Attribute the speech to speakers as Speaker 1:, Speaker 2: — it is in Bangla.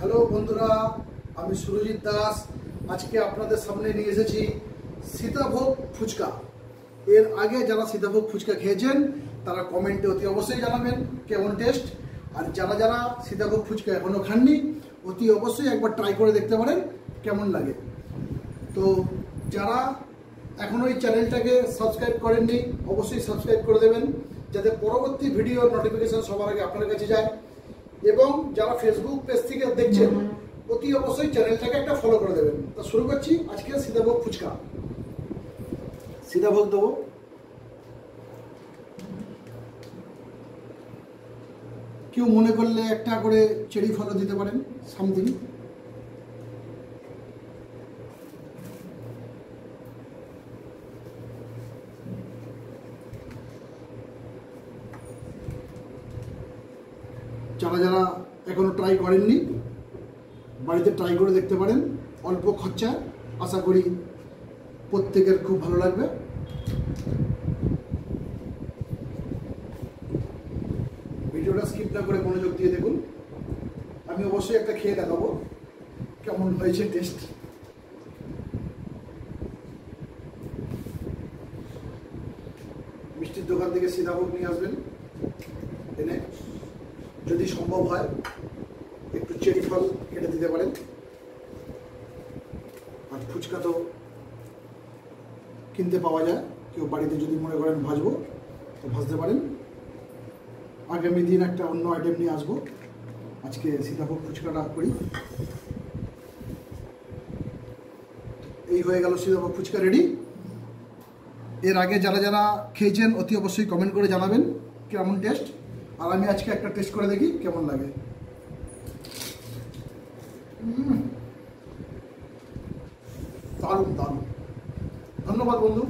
Speaker 1: হ্যালো বন্ধুরা, আমি সুরজিৎ দাস। আজকে আপনাদের সামনে নিয়ে এসেছি সীতাভোগ ফুচকা। এর আগে যারা সীতাভোগ ফুচকা খেয়েছেন তারা কমেন্টে অতি অবশ্যই জানাবেন কেমন টেস্ট। আর যারা যারা সীতাভোগ ফুচকা এখনও খাননি অতি অবশ্যই একবার ট্রাই করে দেখতে পারেন কেমন লাগে। তো যারা এখনও এই চ্যানেলটাকে সাবস্ক্রাইব করেননি অবশ্যই সাবস্ক্রাইব করে দেবেন, যাতে পরবর্তী ভিডিওর নোটিফিকেশন সবার আগে আপনার কাছে যায়। এবং যারা ফেসবুক পেজ থেকে দেখছেন অতি অবশ্যই চ্যানেলটাকে একটা ফলো করে দেবেন। তো শুরু করছি আজকে সীতাভোগ ফুচকা। সীতাভোগ দেবো, কেউ মনে করলে একটা করে চেরি ফলও দিতে পারেন, সামথিং। যারা যারা এখনো ট্রাই করেননি বাড়িতে ট্রাই করে দেখতে পারেন, অল্প খরচা, আশা করি প্রত্যেকের খুব ভালো লাগবে। ভিডিওটা স্কিপ না করে মনোযোগ দিয়ে দেখুন। আমি অবশ্যই একটা খেয়ে দেখাবো কেমন হয়েছে টেস্ট। মিষ্টির দোকান থেকে সীতাভোগ নিয়ে আসবেন, এনে যদি সম্ভব হয় একটু চেরি ফল কেটে দিতে পারেন। আর ফুচকা তো কিনতে পাওয়া যায়, কেউ বাড়িতে যদি মনে করেন ভাজবো তো ভাজতে পারেন। আগামী দিন একটা অন্য আইটেম নিয়ে আসবো, আজকে সীতাভোগ ফুচকাটা করি। এই হয়ে গেল সীতাভোগ ফুচকা রেডি। এর আগে যারা যারা খেয়েছেন অতি অবশ্যই কমেন্ট করে জানাবেন কেমন টেস্ট। আর আমি আজকে একটা টেস্ট করে দেখি কেমন লাগে। দারুণ দারুণ, ধন্যবাদ বন্ধু।